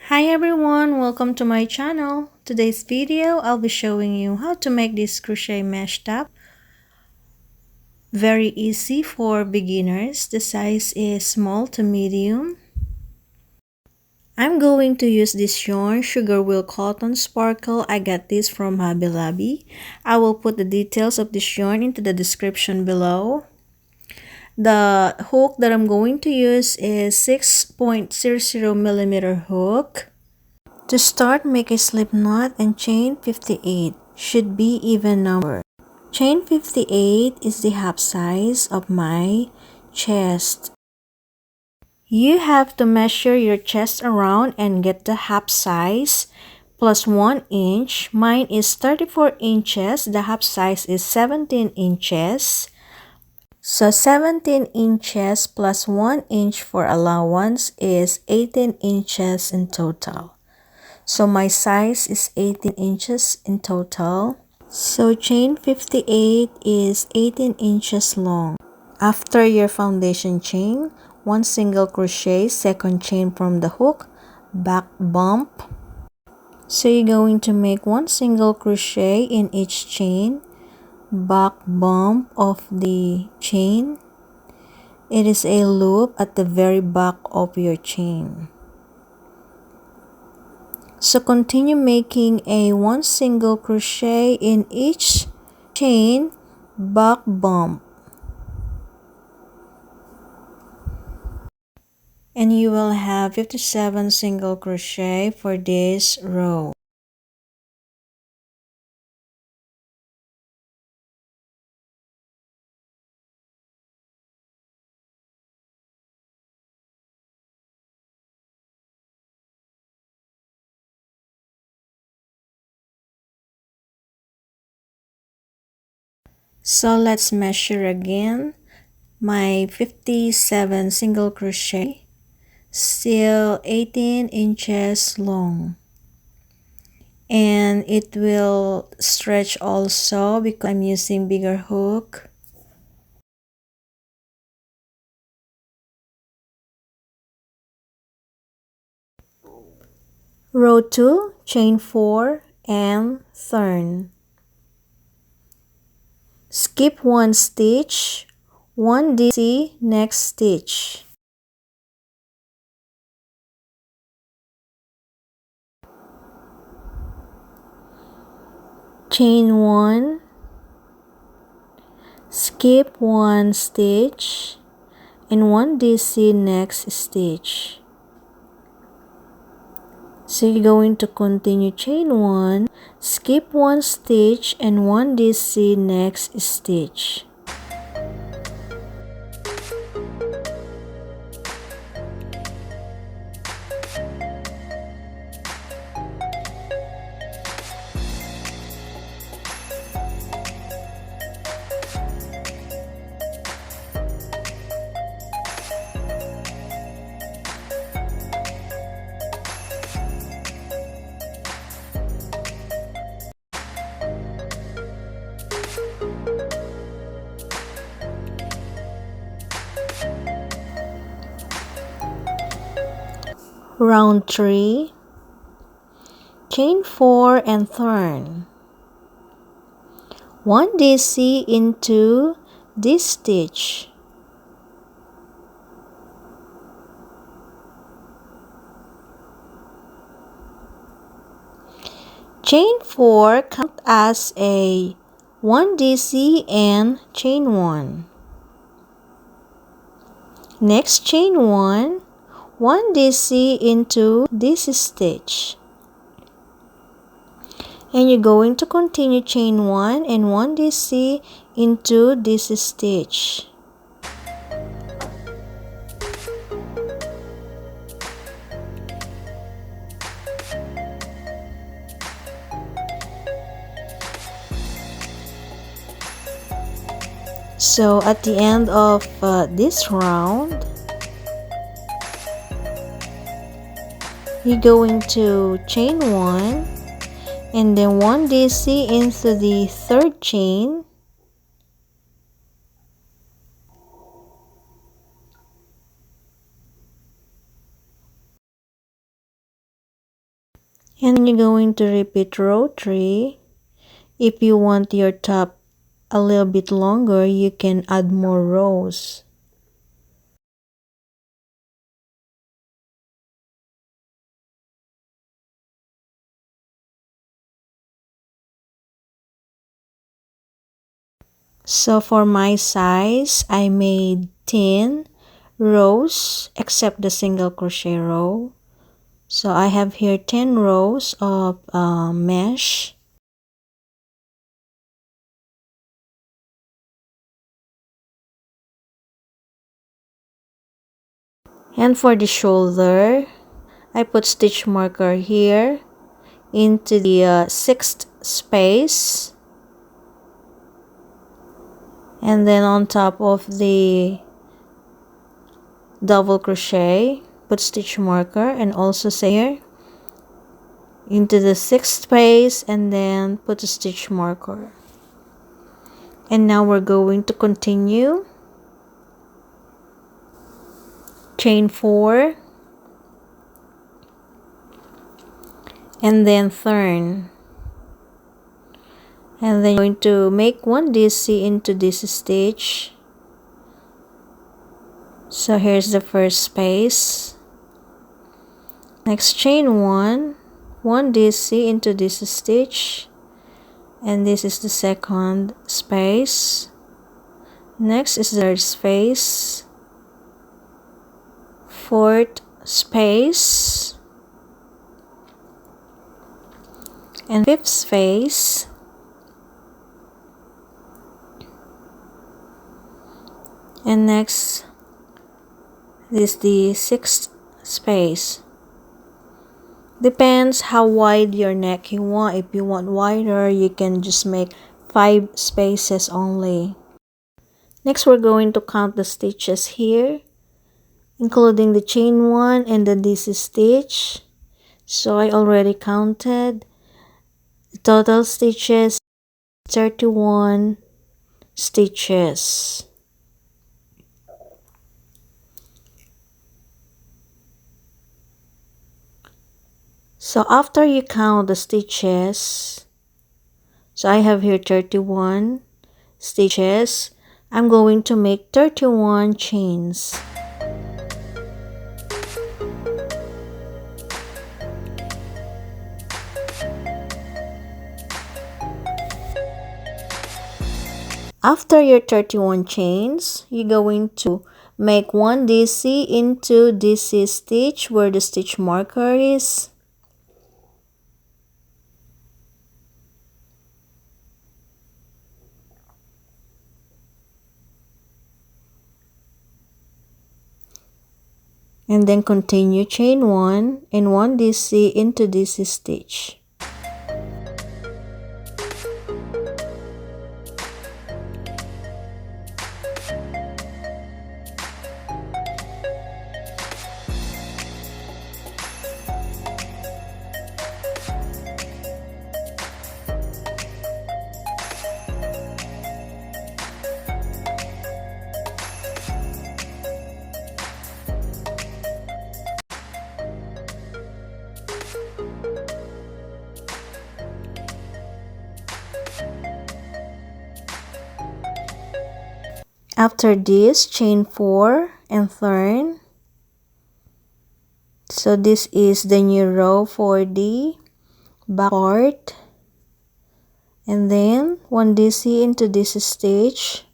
Hi everyone, welcome to my channel. Today's video, I'll be showing you how to make this crochet mesh top. Very easy for beginners. The size is small to medium. I'm going to use this yarn, Sugarwheel Cotton Sparkle. I got this from Hobby Lobby. I will put the details of this yarn into the description below. The hook that I'm going to use is 6.00mm hook. To start, make a slip knot and chain 58. Should be even number. Chain 58 is the half size of my chest. You have to measure your chest around and get the half size plus 1 inch. Mine is 34 inches. The half size is 17 inches. So 17 inches plus 1 inch for allowance is 18 inches in total. So my size is 18 inches in total. So chain 58 is 18 inches long. After your foundation chain, 1 single crochet, second chain from the hook, back bump. So you're going to make 1 single crochet in each chain, back bump of the chain. It is a loop at the very back of your chain. So continue making a 1 single crochet in each chain, back bump, and you will have 57 single crochet for this row. So let's measure again. My 57 single crochet, still 18 inches long, and it will stretch also because I'm using bigger hook. Row 2, chain 4 and turn. Skip 1 stitch, 1 DC, next stitch. Chain 1, skip 1 stitch, and 1 DC, next stitch. So you're going to continue chain 1, skip 1 stitch, and 1 DC, next stitch. Round 3, chain 4 and turn. 1 DC into this stitch. Chain 4 count as a 1 DC and chain 1. Next chain 1, 1 DC into this stitch. And you're going to continue chain 1 and 1 DC into this stitch. So at the end of this round, you're going to chain 1 and then 1 DC into the third chain, And you're going to repeat row 3. If you want your top a little bit longer, you can add more rows. So for my size, I made 10 rows except the single crochet row. So I have here 10 rows of mesh. And for the shoulder, I put stitch marker here into the 6th space. And then on top of the double crochet, put stitch marker and also say here into the 6th space and then put a stitch marker. And now we're going to continue. Chain 4 and then turn. And then you're going to make 1 DC into this stitch. So here's the first space. Next, chain 1 DC into this stitch, and this is the second space. Next is the third space, fourth space, and fifth space. And next is the 6th space. Depends how wide your neck you want. If you want wider, you can just make 5 spaces only. Next, we're going to count the stitches here, including the chain 1 and the DC stitch. So I already counted. The total stitches, 31 stitches. So after you count the stitches, so I have here 31 stitches, I'm going to make 31 chains. After your 31 chains, you're going to make 1 DC into DC stitch where the stitch marker is. And then continue chain 1 and 1 DC into DC stitch. After this, chain 4 and turn. So this is the new row for the back part. And then 1 DC into this stitch.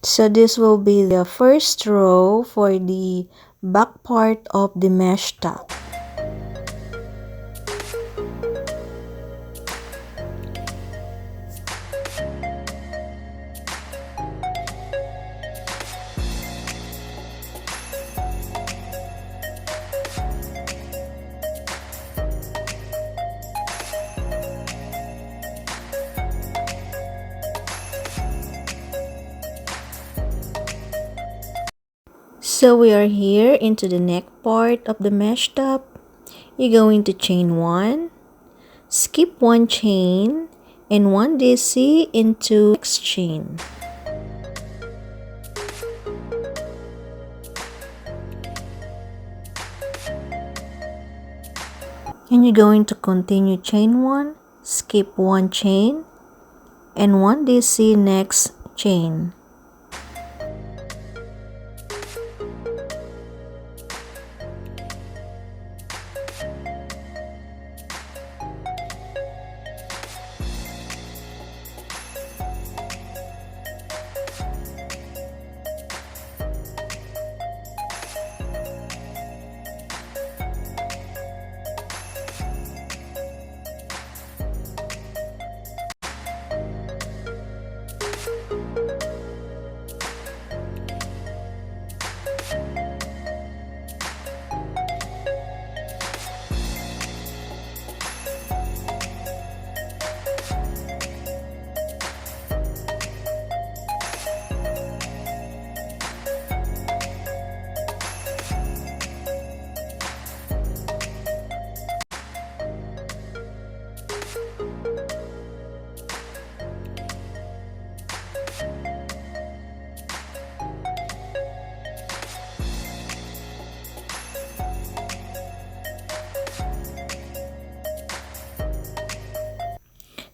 So this will be the first row for the back part of the mesh top. So we are here into the neck part of the mesh top. You're going to chain 1, skip 1 chain, and 1 DC into next chain. And you're going to continue chain 1, skip 1 chain, and 1 DC next chain.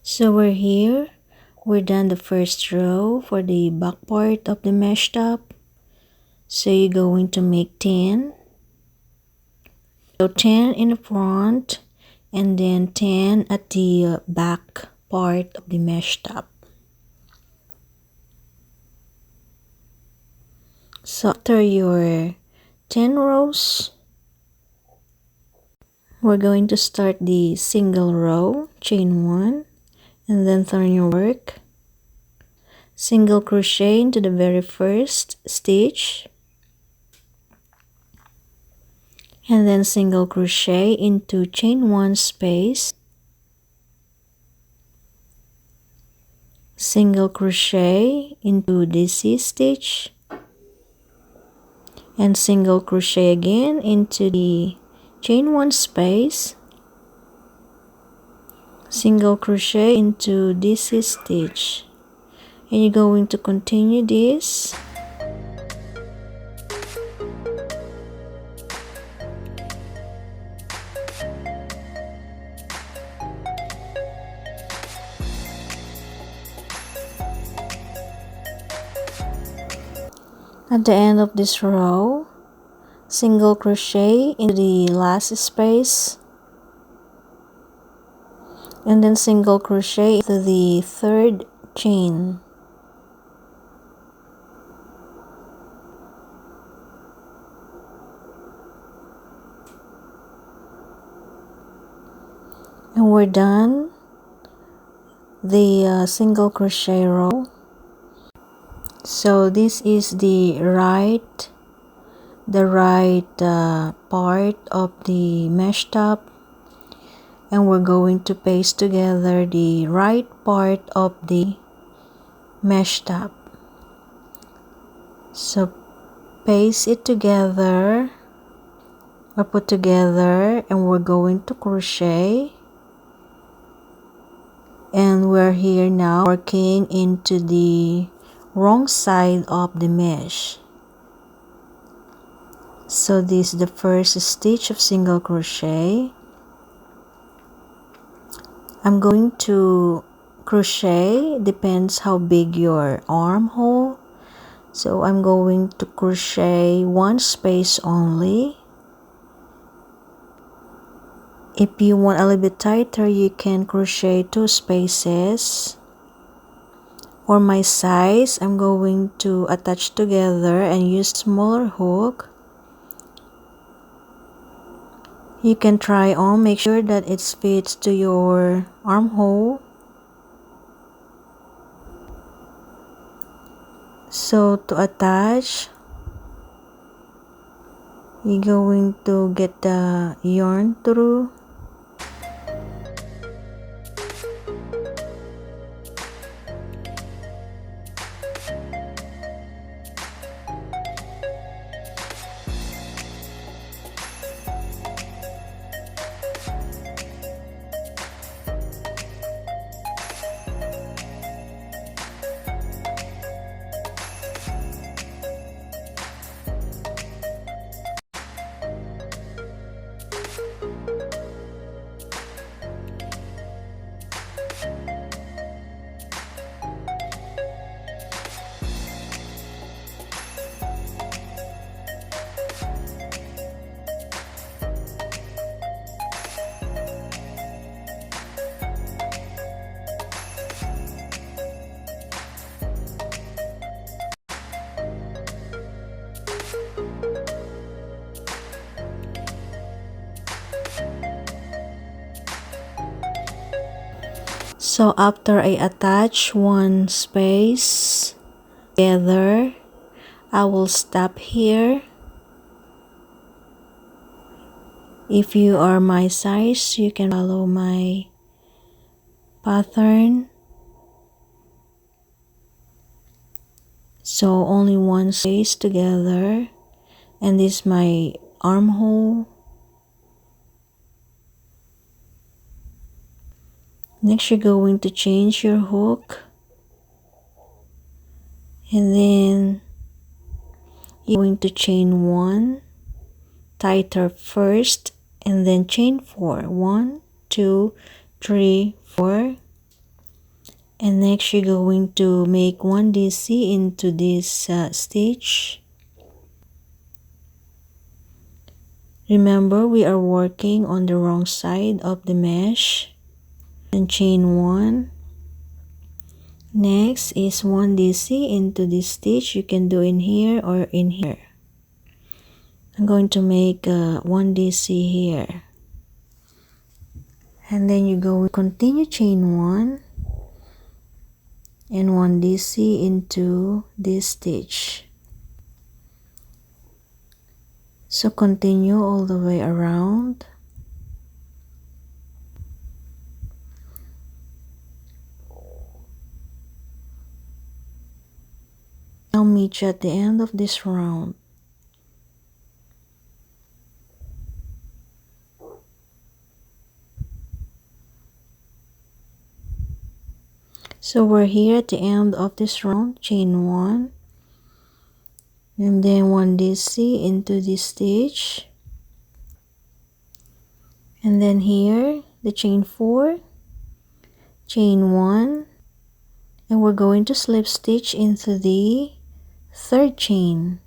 So we're done the first row for the back part of the mesh top. So you're going to make 10. So 10 in the front and then 10 at the back part of the mesh top. So after your 10 rows, we're going to start the single row, chain 1, and then turn your work. Single crochet into the very first stitch, and then single crochet into chain 1 space, single crochet into DC stitch, and single crochet again into the chain 1 space, single crochet into DC stitch, and you're going to continue this. At the end of this row, single crochet into the last space, and then single crochet into the third chain. And we're done the single crochet row. So this is the right part of the mesh top, and we're going to paste together the right part of the mesh top. So paste it together or put together, and we're going to crochet, and we're here now working into the wrong side of the mesh. So this is the first stitch of single crochet. I'm going to crochet, depends how big your armhole. So I'm going to crochet 1 space only. If you want a little bit tighter, you can crochet 2 spaces. For my size, I'm going to attach together and use smaller hook. You can try on, make sure that it fits to your armhole. So to attach, you're going to get the yarn through. So after I attach one space together, I will stop here. If you are my size, you can follow my pattern. So only one space together, and this is my armhole. Next, you're going to change your hook, and then you're going to chain 1 tighter first, and then chain 4. 1, 2, 3, 4. And next you're going to make 1 DC into this stitch. Remember, we are working on the wrong side of the mesh. And chain 1. Next is 1 DC into this stitch. You can do in here or in here. I'm going to make 1 DC here. And then you go continue chain 1 and 1 DC into this stitch. So continue all the way around. I'll meet you at the end of this round. So we're here at the end of this round. Chain 1 and then 1 DC into this stitch, and then here the chain 4, chain 1, and we're going to slip stitch into the 3rd chain.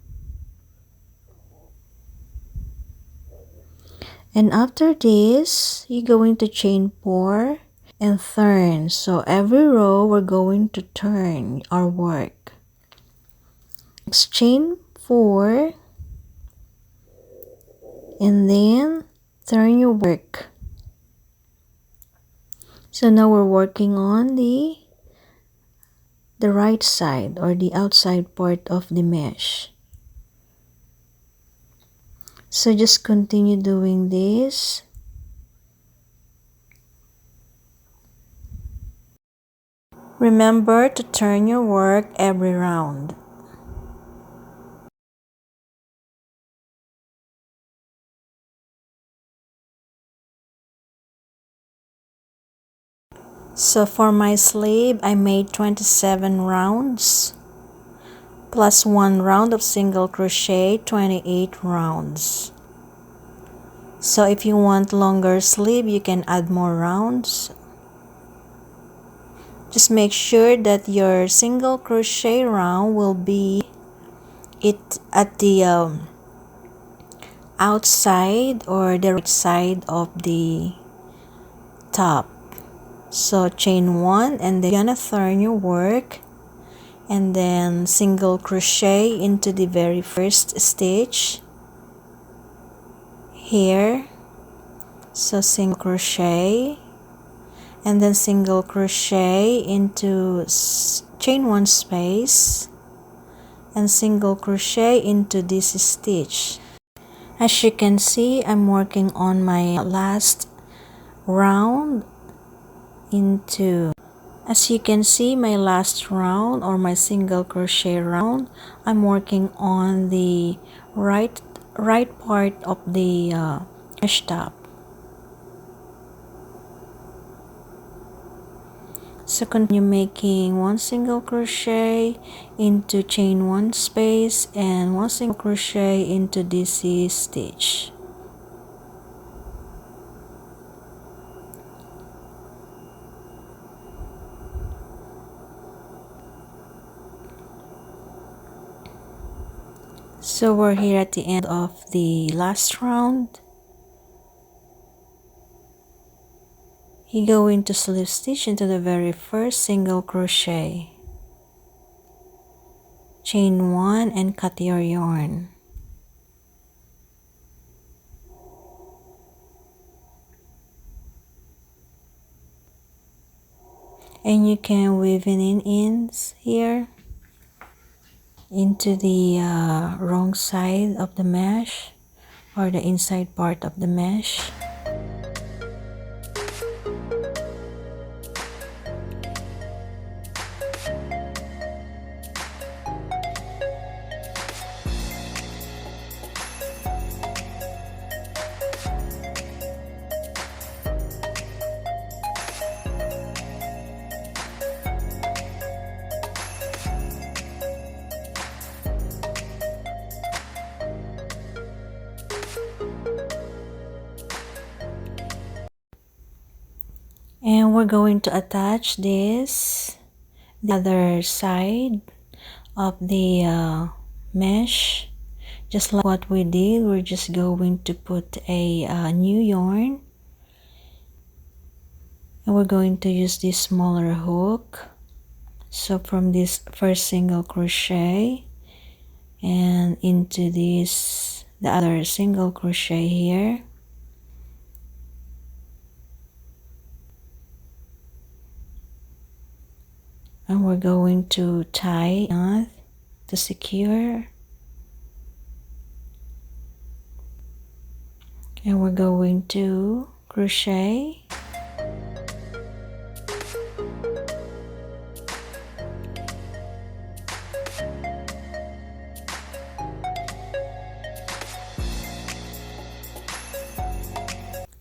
And after this, you're going to chain 4 and turn. So every row we're going to turn our work. Next, chain 4 and then turn your work. So now we're working on the right side or the outside part of the mesh. So just continue doing this. Remember to turn your work every round. So for my sleeve, I made 27 rounds plus 1 round of single crochet, 28 rounds. So if you want longer sleeve, you can add more rounds. Just make sure that your single crochet round will be at the outside or the right side of the top. So chain 1 and then you're gonna turn your work and then single crochet into the very first stitch here. So single crochet and then single crochet into chain 1 space and single crochet into this stitch. As you can see, I'm working on my last round into, as you can see, my last round or my single crochet round, I'm working on the right part of the mesh top. So continue making 1 single crochet into chain 1 space and 1 single crochet into this stitch. So we're here at the end of the last round. You're going to slip stitch into the very first single crochet, chain 1 and cut your yarn. And you can weave in ends here into the wrong side of the mesh or the inside part of the mesh. And we're going to attach the other side of the mesh. Just like what we did, we're just going to put a new yarn. And we're going to use this smaller hook. So from this first single crochet and into the other single crochet here. And we're going to tie knot to secure. And we're going to crochet.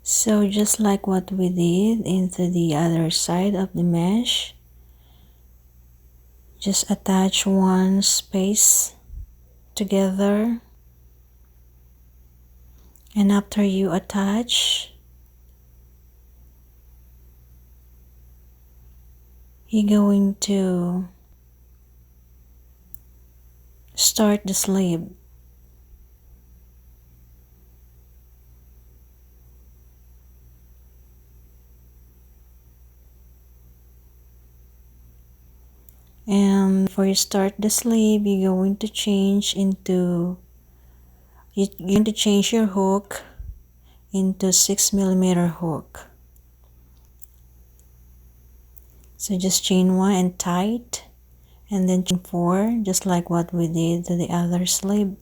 So just like what we did into the other side of the mesh, just attach one space together, and after you attach, you're going to start the sleeve. And before you start the sleeve, you're going to change your hook into 6mm hook. So just chain 1 and tight, and then chain 4, just like what we did to the other sleeve.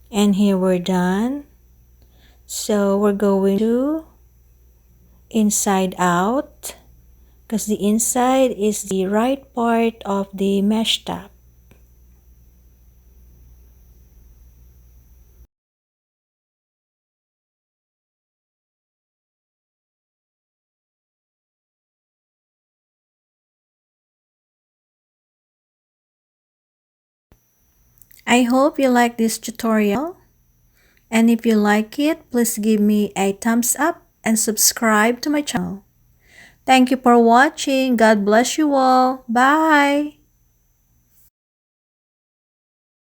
And here we're done. So we're going to inside out, because the inside is the right part of the mesh top. I hope you like this tutorial, and if you like it, please give me a thumbs up and subscribe to my channel. Thank you for watching. God bless you all. Bye.